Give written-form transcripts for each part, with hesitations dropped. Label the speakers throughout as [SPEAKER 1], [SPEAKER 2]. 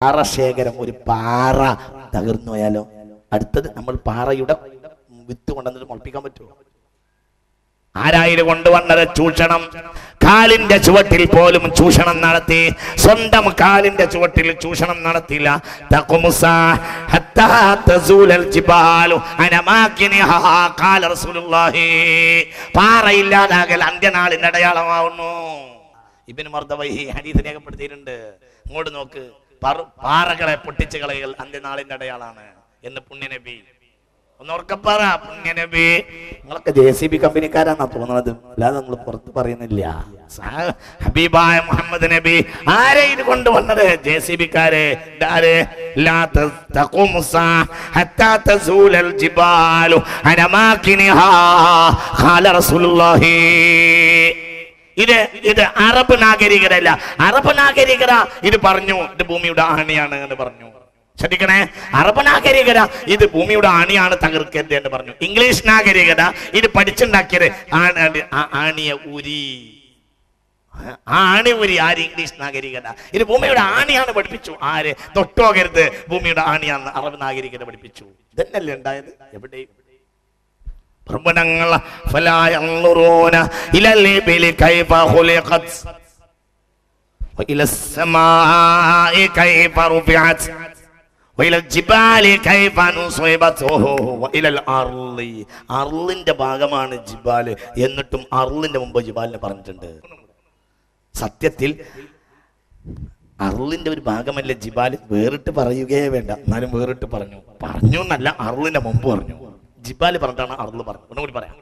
[SPEAKER 1] പാറശേഖരം, ഒരു പാറ തകർന്നു പോയാലോ അടുത്തത് നമ്മൾ പാറയുടെ വിത്ത് കൊണ്ടുവന്നിട്ട് മുളപ്പിക്കാൻ പറ്റുമോ? ആരായിരുന്നു കൊണ്ടുവന്നത്? ചൂഷണം. കാലിന്റെ ചുവട്ടിൽ പോലും ചൂഷണം നടത്തി. സ്വന്തം കാലിന്റെ ചുവട്ടിൽ ചൂഷണം നടത്തില്ല. പാറയില്ലാതാകൽ അന്ത്യനാളിന്റെ അടയാളമാവുന്നു. ഇബ്നു മർദവൈഹി ഹദീസ് രേഖപ്പെടുത്തിയിട്ടുണ്ട്. ഇങ്ങോട്ട് നോക്ക്, പാറകളെ പൊട്ടിച്ചു കളയൽ അന്ത്യനാളിന്റെ അടയാളാണ് എന്ന് പുണ്യനബി. ഒന്നോർക്കപ്പാറ പുണ്യനബി. നിങ്ങളൊക്കെ JCB കമ്പനിക്കാരാന്നാ തോന്നുന്നത്, അല്ലാതെ നമ്മൾ പുറത്ത് പറയുന്നില്ല. ഹബീബായ മുഹമ്മദ് നബി ആരെയും കൊണ്ടുവന്നത്? JCBക്കാരെ. ഇത് അറബ് നാഗരികരല്ല. അറബ് നാഗരികര ഇത് പറഞ്ഞു, ഇത് ഭൂമിയുടെ ആണിയാണ് എന്ന് പറഞ്ഞു. ശ്രദ്ധിക്കണേ, അറബ് നാഗരികത ഇത് ഭൂമിയുടെ ആണിയാണ് തകർക്കരുത് എന്ന് പറഞ്ഞു. ഇംഗ്ലീഷ് നാഗരികത ഇത് പഠിച്ചുണ്ടാക്കിയത് ആണിയ ഊരി, ആണി ഊരി. ആര്? ഇംഗ്ലീഷ് നാഗരികത ഇത് ഭൂമിയുടെ ആണിയാണ് പഠിപ്പിച്ചു. ആര്? തൊട്ടോകരുത്, ഭൂമിയുടെ ആണിയാണെന്ന് അറബ് നാഗരികത പഠിപ്പിച്ചു. ഇതന്നല്ലേ ഉണ്ടായത് എവിടെയും? അർളിന്റെ ഭാഗമാണ് ജിബാല്, എന്നിട്ടും അർളിന്റെ മുമ്പ് ജിബാലിനെ പറഞ്ഞിട്ടുണ്ട്. സത്യത്തിൽ അർളിന്റെ ഒരു ഭാഗമല്ല ജിബാല്, വേറിട്ട് പറയുകയേ വേണ്ട. എന്നാലും വേറിട്ട് പറഞ്ഞു എന്നല്ല, അർളിന്റെ മുമ്പ് പറഞ്ഞു. ജിബാല് പറഞ്ഞിട്ടാണ് അർള് പറഞ്ഞത്. ഒന്നുകൂടി പറയാം.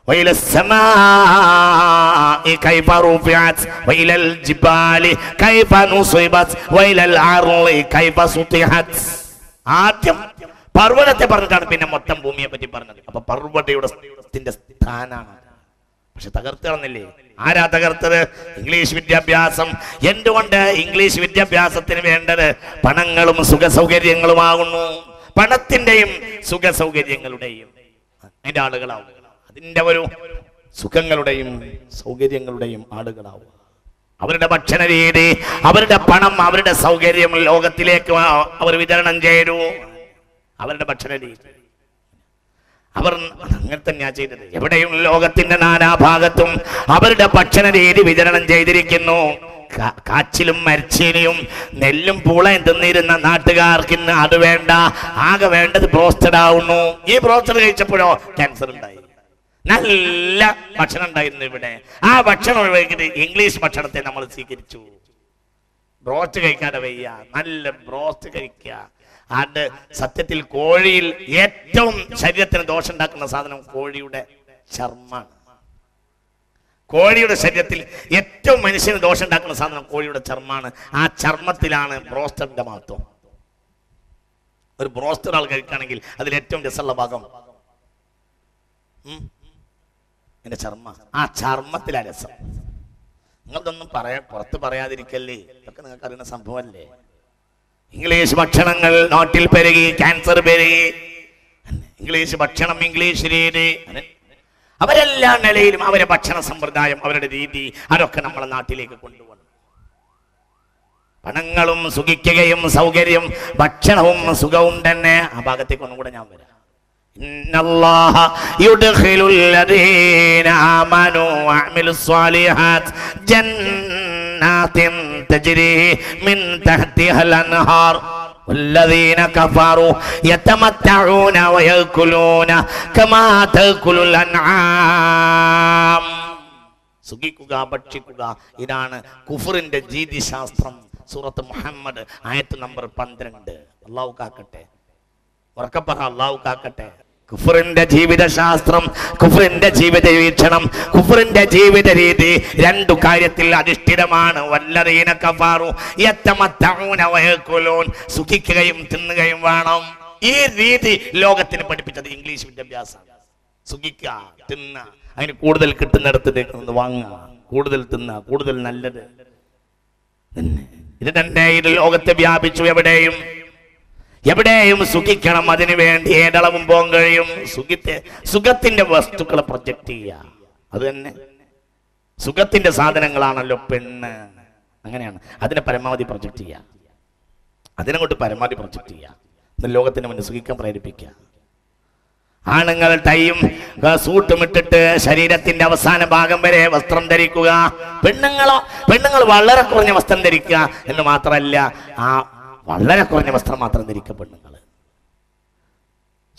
[SPEAKER 1] وإلى السماء كيف رفعت وإلى الجبال كيف نصبت وإلى الأرض كيف سطحت. ആദ്യം പർവ്വതത്തെ പറഞ്ഞിട്ടാണ് പിന്നെ മൊത്തം ഭൂമിയെ പറ്റി പറഞ്ഞത്. അപ്പൊ പർവ്വതയുടെ സ്ഥാനാണ്. പക്ഷെ തകർത്തറന്നില്ലേ? ആരാ തകർത്തത്? ഇംഗ്ലീഷ് വിദ്യാഭ്യാസം. എന്തുകൊണ്ട്? ഇംഗ്ലീഷ് വിദ്യാഭ്യാസത്തിന് വേണ്ടത് പണങ്ങളും സുഖസൗകര്യങ്ങളുമാകുന്നു. പണത്തിന്റെയും സുഖസൗകര്യങ്ങളുടെയും അതിന്റെ ആളുകളാവും. അതിന്റെ ഒരു സുഖങ്ങളുടെയും സൗകര്യങ്ങളുടെയും ആളുകളാവും. അവരുടെ ഭക്ഷണ രീതി, അവരുടെ പണം, അവരുടെ സൗകര്യം ലോകത്തിലേക്ക് അവർ വിതരണം ചെയ്തു. അവരുടെ ഭക്ഷണ രീതി അവർ അങ്ങനെ തന്നെയാ ചെയ്തത്. എവിടെയും ലോകത്തിന്റെ നാനാഭാഗത്തും അവരുടെ ഭക്ഷണ രീതി വിതരണം ചെയ്തിരിക്കുന്നു. കാച്ചിലും മരച്ചീനിയും നെല്ലും പൂളയും തിന്നിരുന്ന നാട്ടുകാർക്ക് ഇന്ന് അത് വേണ്ട. ആകെ വേണ്ടത് ബ്രോസ്റ്റഡ് ആവുന്നു. ഈ ബ്രോസ്റ്റഡ് കഴിച്ചപ്പോഴോ ക്യാൻസർ ഉണ്ടായി. നല്ല ഭക്ഷണം ഉണ്ടായിരുന്നു ഇവിടെ. ആ ഭക്ഷണം ഒഴിവാക്കിയിട്ട് ഇംഗ്ലീഷ് ഭക്ഷണത്തെ നമ്മൾ സ്വീകരിച്ചു. ബ്രോസ്റ്റ് കഴിക്കാതെ വയ്യ, നല്ല ബ്രോസ്റ്റ് കഴിക്കുക. അത് സത്യത്തിൽ കോഴിയിൽ ഏറ്റവും ശരീരത്തിന് ദോഷം ഉണ്ടാക്കുന്ന സാധനം കോഴിയുടെ ചർമ്മമാണ്. കോഴിയുടെ ശരീരത്തിൽ ഏറ്റവും മനുഷ്യന് ദോഷം ഉണ്ടാക്കുന്ന സാധനം കോഴിയുടെ ചർമ്മമാണ്. ആ ചർമ്മത്തിലാണ് ബ്രോസ്റ്ററിന്റെ മഹത്വം. ഒരു ബ്രോസ്റ്റർ ആൾ കഴിക്കുകയാണെങ്കിൽ അതിൽ ഏറ്റവും രസമുള്ള ഭാഗം എന്റെ ചർമ്മ. ആ ചർമ്മത്തിലാ രസം. നിങ്ങളതൊന്നും പുറത്ത് പറയാതിരിക്കല്ലേ, ഇതൊക്കെ നിങ്ങൾക്ക് അറിയുന്ന സംഭവമല്ലേ. ഇംഗ്ലീഷ് ഭക്ഷണങ്ങൾ നാട്ടിൽ പെരുകി, ക്യാൻസർ പെരുകി. ഇംഗ്ലീഷ് ഭക്ഷണം, ഇംഗ്ലീഷ് രീതി, അവരെല്ലാ നിലയിലും അവരുടെ ഭക്ഷണ സമ്പ്രദായം, അവരുടെ രീതി, അതൊക്കെ നമ്മളെ നാട്ടിലേക്ക് കൊണ്ടുവന്നു. പണങ്ങളും സുഖിക്കുകയും സൗകര്യം, ഭക്ഷണവും സുഖവും തന്നെ. ആ ഭാഗത്തേക്ക് ഒന്നും കൂടെ ഞാൻ വരാം. ഇന്നല്ലാഹ യുദ്ഖിലുൽ ലദീന ആമനൂ വഅമിലുസ് സ്വാലിഹാത്ത് ജന്നാത്തിൻ തജ്രി മിൻ തഹ്തിഹൽ അൻഹാർ والذين كفروا يتمتعون ويأكلون كما تأكل الأنعام. സുഖിക്കുക, ഭക്ഷിക്കുക, ഇതാണ് കുഫറിന്റെ രീതിശാസ്ത്രം. സൂറത്ത് മുഹമ്മദ് ആയത്ത് നമ്പർ 12. അല്ലാഹു കാക്കട്ടെ, ഉറക്കപ്പറ അല്ലാഹു കാക്കട്ടെ. കുഫറിന്റെ ജീവിതശാസ്ത്രം, കുഫറിന്റെ ജീവിത വീക്ഷണം, കുഫറിന്റെ ജീവിത രീതി രണ്ടു കാര്യത്തിൽ അധിഷ്ഠിതമാണ്. വല്ലദീന കഫറു യതമത്തഊന വയകുലൂൻ, സുഖിക്കുകയും തിന്നുകയും വേണം. ഈ രീതി ലോകത്തിന് പഠിപ്പിച്ചത് ഇംഗ്ലീഷ് വിദ്യാഭ്യാസമാണ്. സുഖിക്കുക, തിന്ന, അതിന് കൂടുതൽ കിട്ടുന്നിടത്ത് വാങ്ങുക, കൂടുതൽ തിന്ന, കൂടുതൽ നല്ലത്. ഇത് തന്നെ ഇത് ലോകത്തെ വ്യാപിച്ചു. എവിടെയും സുഖിക്കണം. അതിനു വേണ്ടി ഏതളവും പോകാൻ കഴിയും. സുഖത്തിന്റെ വസ്തുക്കളെ പ്രൊജക്ട് ചെയ്യുക, അത് തന്നെ സുഖത്തിന്റെ സാധനങ്ങളാണല്ലോ പെണ്ണ്. അങ്ങനെയാണ്. അതിനെ പരമാവധി പ്രൊജക്ട് ചെയ്യുക, അതിനങ്ങോട്ട് പരമാവധി പ്രൊജക്ട് ചെയ്യുക, ലോകത്തിന് മുന്നിൽ സുഖിക്കാൻ പ്രേരിപ്പിക്കുക. ആണുങ്ങൾ ടൈയും സൂട്ടും ഇട്ടിട്ട് ശരീരത്തിന്റെ അവസാന ഭാഗം വരെ വസ്ത്രം ധരിക്കുക. പെണ്ണുങ്ങൾ വളരെ കുറഞ്ഞ വസ്ത്രം ധരിക്കുക എന്ന് മാത്രമല്ല, ആ വളരെ കുറഞ്ഞ വസ്ത്രം മാത്രം ധരിക്കുക പെണ്ണുങ്ങൾ.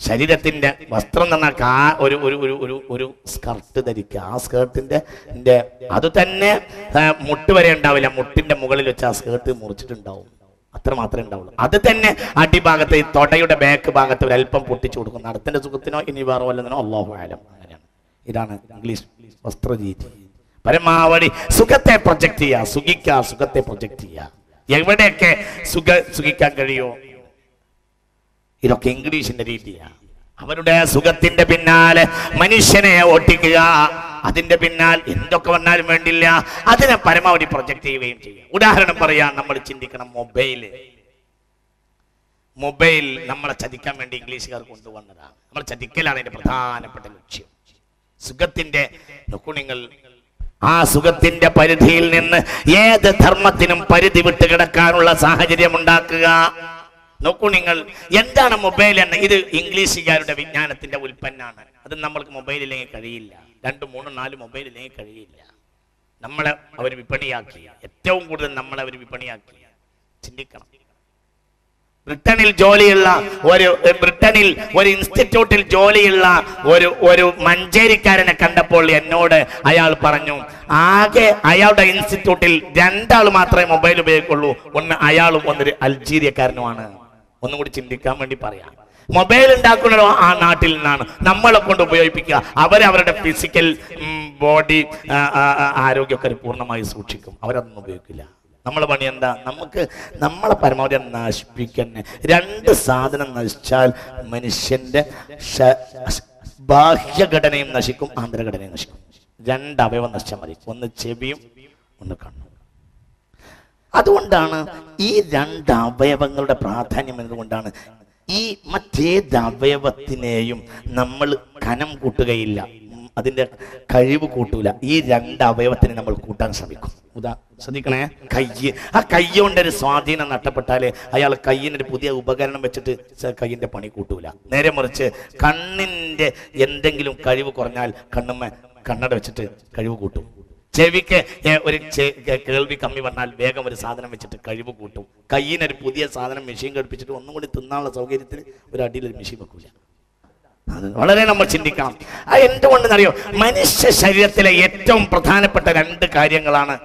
[SPEAKER 1] ശരീരത്തിന്റെ വസ്ത്രം എന്ന് പറഞ്ഞാൽ ഒരു സ്കർട്ട് ധരിക്കുക. ആ സ്കേർട്ടിന്റെ അത് തന്നെ മുട്ട് വരെ ഉണ്ടാവില്ല, മുട്ടിന്റെ മുകളിൽ വെച്ച് ആ സ്കേർട്ട് മുറിച്ചിട്ടുണ്ടാവും, അത്ര മാത്രമേ ഉണ്ടാവുള്ളൂ. അത് തന്നെ അടിഭാഗത്ത് തൊടയുടെ ബാക്ക് ഭാഗത്ത് ഒരു അല്പം പൊട്ടിച്ചു കൊടുക്കും, നടത്തിന്റെ സുഖത്തിനോ ഇനി വേറെ വല്ലതിനോ, അല്ലാഹു അഅലം. അങ്ങനെയാണ്. ഇതാണ് ഇംഗ്ലീഷ് വസ്ത്രരീതി. പരമാവധി സുഖത്തെ പ്രൊജക്ട് ചെയ്യുക, സുഖിക്കുക, സുഖത്തെ പ്രൊജക്ട് ചെയ്യുക. എവിടെയൊക്കെ സുഖിക്കാൻ കഴിയോ ഇതൊക്കെ ഇംഗ്ലീഷിന്റെ രീതിയാണ്. അവരുടെ സുഖത്തിന്റെ പിന്നാലെ മനുഷ്യനെ ഓട്ടിക്കുക, അതിന്റെ പിന്നാൽ എന്തൊക്കെ വന്നാലും വേണ്ടില്ല അതിനെ പരമാവധി പ്രൊജക്ട് ചെയ്യുകയും ചെയ്യുക. ഉദാഹരണം പറയാൻ നമ്മൾ ചിന്തിക്കണം, മൊബൈൽ നമ്മളെ ചതിക്കാൻ വേണ്ടി ഇംഗ്ലീഷുകാർ കൊണ്ടുവന്നതാണ്. നമ്മൾ ചതിക്കലാണ് അതിന്റെ പ്രധാനപ്പെട്ട ലക്ഷ്യം. സുഖത്തിന്റെ നിങ്ങൾ ആ സുഖത്തിന്റെ പരിധിയിൽ നിന്ന് ഏത് ധർമ്മത്തിനും പരിധി വിട്ട് കിടക്കാനുള്ള സാഹചര്യം ഉണ്ടാക്കുക. നോക്കൂ നിങ്ങൾ, എന്താണ് മൊബൈൽ എന്ന്? ഇത് ഇംഗ്ലീഷുകാരുടെ വിജ്ഞാനത്തിന്റെ ഉൽപ്പന്നമാണ്. അത് നമ്മൾക്ക് മൊബൈലില്ലെങ്കിൽ കഴിയില്ല. 2, 3, 4 മൊബൈലില്ലെങ്കിൽ കഴിയില്ല. നമ്മളെ അവർ വിപണിയാക്കി, ഏറ്റവും കൂടുതൽ നമ്മളെ അവർ വിപണിയാക്കി. ചിന്തിക്കണം. ബ്രിട്ടനിൽ ഒരു ഇൻസ്റ്റിറ്റ്യൂട്ടിൽ ജോലിയുള്ള ഒരു മഞ്ചേരിക്കാരനെ കണ്ടപ്പോൾ എന്നോട് അയാൾ പറഞ്ഞു, ആകെ അയാളുടെ ഇൻസ്റ്റിറ്റ്യൂട്ടിൽ 2 ആൾ മാത്രമേ മൊബൈൽ ഉപയോഗിക്കുള്ളൂ. ഒന്ന് അയാളും ഒന്നൊരു അൾജീരിയക്കാരനുമാണ്. ഒന്നും കൂടി ചിന്തിക്കാൻ വേണ്ടി പറയാം. മൊബൈൽ ഉണ്ടാക്കുന്നതോ ആ നാട്ടിൽ നിന്നാണ്, നമ്മളെ കൊണ്ട് ഉപയോഗിപ്പിക്കുക. അവരവരുടെ ഫിസിക്കൽ ബോഡി ആരോഗ്യമൊക്കെ പൂർണ്ണമായി സൂക്ഷിക്കും, അവരതൊന്നും ഉപയോഗിക്കില്ല. നമ്മളെ പണി എന്താ? നമ്മളെ പരമാവധി നശിപ്പിക്കന്നെ. 2 സാധനം നശിച്ചാൽ മനുഷ്യന്റെ ബാഹ്യഘടനയും നശിക്കും, ആന്തരഘടനയും നശിക്കും. 2 അവയവം നശിച്ചാൽ മതി, ഒന്ന് ചെവിയും ഒന്ന് കണ്ണും. അതുകൊണ്ടാണ് ഈ 2 അവയവങ്ങളുടെ പ്രാധാന്യം എന്നതുകൊണ്ടാണ് ഈ മറ്റേത് അവയവത്തിനെയും നമ്മൾ കനം കൂട്ടുകയില്ല, അതിന്റെ കഴിവ് കൂട്ടൂല. ഈ 2 അവയവത്തിനെ നമ്മൾ കൂട്ടാൻ ശ്രമിക്കും. ശ്രദ്ധിക്കണേ, ആ കൈ കൊണ്ടൊരു സ്വാധീനം നഷ്ടപ്പെട്ടാല് അയാൾ കയ്യിനൊരു പുതിയ ഉപകരണം വെച്ചിട്ട് കയ്യിന്റെ പണി കൂട്ടൂല. നേരെ മറിച്ച് കണ്ണിന്റെ എന്തെങ്കിലും കഴിവ് കുറഞ്ഞാൽ കണ്ണട വെച്ചിട്ട് കഴിവ് കൂട്ടും. ചെവിക്ക് ഒരു കേൾവി കമ്മി വന്നാൽ വേഗം ഒരു സാധനം വെച്ചിട്ട് കഴിവ് കൂട്ടും. കയ്യിനൊരു പുതിയ സാധനം മെഷീൻ ഘടിപ്പിച്ചിട്ട് ഒന്നും കൂടി തിന്നാനുള്ള സൗകര്യത്തിന് ഒരു അടിയിലൊരു മെഷീൻ വെക്കൂല. അത് വളരെ നമ്മൾ ചിന്തിക്കണം. എന്തുകൊണ്ടെന്നറിയോ? മനുഷ്യ ശരീരത്തിലെ ഏറ്റവും പ്രധാനപ്പെട്ട 2 കാര്യങ്ങളാണ്.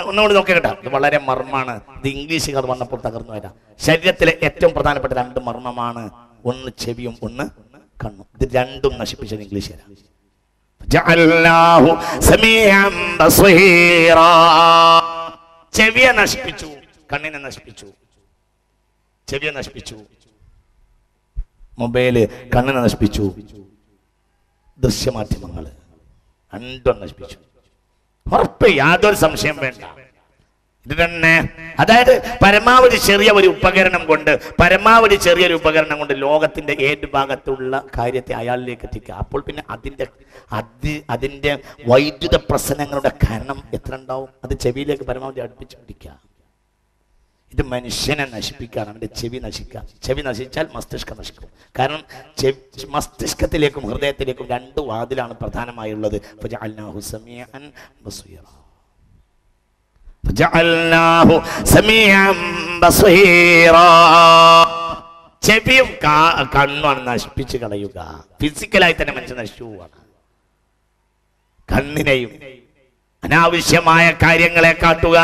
[SPEAKER 1] ഒന്നുകൂടി നോക്കി കേട്ടോ, ഇത് വളരെ മർമ്മമാണ്. ഇത് ഇംഗ്ലീഷുകാർ വന്നപ്പോൾ തകർന്നു വരാം. ശരീരത്തിലെ ഏറ്റവും പ്രധാനപ്പെട്ട 2 മർമ്മമാണ്, ഒന്ന് ചെവിയും ഒന്ന് കണ്ണും. ഇത് 2ഉം നശിപ്പിച്ചത് ഇംഗ്ലീഷുകാരാണ്. ചെവിയെ നശിപ്പിച്ചു, കണ്ണിനെ നശിപ്പിച്ചു. ചെവിയെ നശിപ്പിച്ചു, മൊബൈല് കണ്ണിനെ നശിപ്പിച്ചു, ദൃശ്യമാധ്യമങ്ങൾ 2ഉം നശിപ്പിച്ചു. ഉറപ്പ്, യാതൊരു സംശയം വേണ്ട. ഇത് തന്നെ. അതായത് പരമാവധി ചെറിയൊരു ഉപകരണം കൊണ്ട് ലോകത്തിന്റെ ഏത് ഭാഗത്തുള്ള കാര്യത്തെ അയാളിലേക്ക് എത്തിക്കുക. അപ്പോൾ പിന്നെ അതിന്റെ വൈദ്യുത പ്രശ്നങ്ങളുടെ കനം എത്ര ഉണ്ടാവും? അത് ചെവിയിലേക്ക് പരമാവധി അടുപ്പിച്ച് പിടിക്കുക. ഇത് മനുഷ്യനെ നശിപ്പിക്കുകയാണ്. അവന്റെ ചെവി നശിക്കുക. ചെവി നശിച്ചാൽ മസ്തിഷ്കം നശിക്കും. കാരണം മസ്തിഷ്കത്തിലേക്കും ഹൃദയത്തിലേക്കും 2 വാതിലാണ് പ്രധാനമായുള്ളത്. ചെവിയും കണ്ണുമാണ് നശിപ്പിച്ച് കളയുക. ഫിസിക്കലായി തന്നെ മനുഷ്യൻ നശിച്ചു പോവാണ്. കണ്ണിനെയും അനാവശ്യമായ കാര്യങ്ങളെ കാട്ടുക,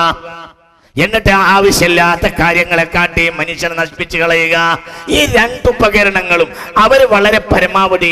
[SPEAKER 1] എന്നിട്ട് ആവശ്യമില്ലാത്ത കാര്യങ്ങളെ കാട്ടി മനുഷ്യനെ നശിപ്പിച്ച് കളയുക. ഈ 2 ഉപകരണങ്ങളും അവർ വളരെ പരമാവധി